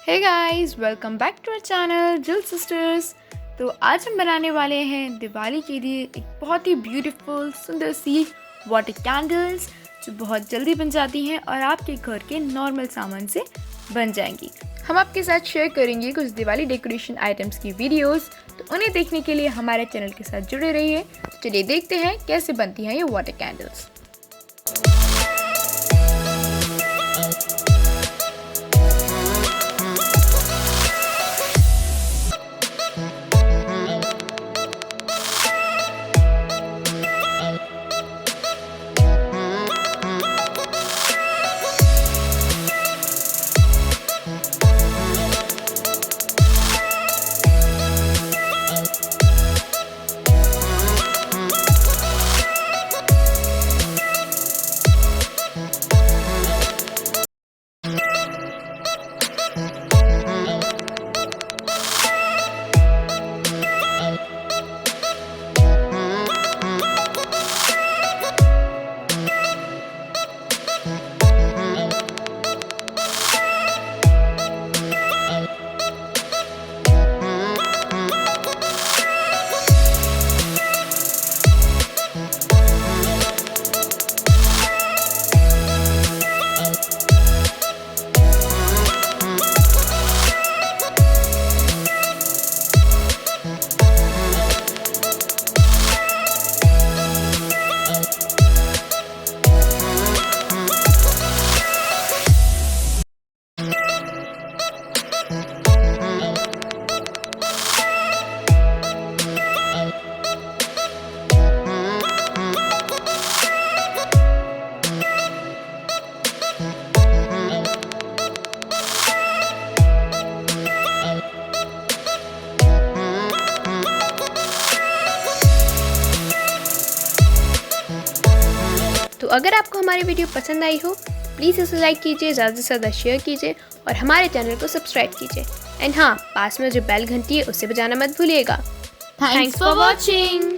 Hey guys, welcome back to our channel जुल sisters. तो आज हम बनाने वाले हैं दिवाली के लिए एक बहुत ही ब्यूटीफुल सुंदर सी वाटर कैंडल्स जो बहुत जल्दी बन जाती हैं और आपके घर के नॉर्मल सामान से बन जाएंगी। हम आपके साथ शेयर करेंगे कुछ दिवाली डेकोरेशन आइटम्स की वीडियोस, तो उन्हें देखने के लिए हमारे चैनल के साथ जुड़े रहिए। तो चलिए देखते हैं कैसे बनती हैं ये वाटर कैंडल्स। तो अगर आपको हमारी वीडियो पसंद आई हो प्लीज़ इसे लाइक कीजिए, ज़्यादा से ज़्यादा शेयर कीजिए और हमारे चैनल को सब्सक्राइब कीजिए। एंड हाँ, पास में जो बेल घंटी है उसे बजाना मत भूलिएगा। Thanks for watching.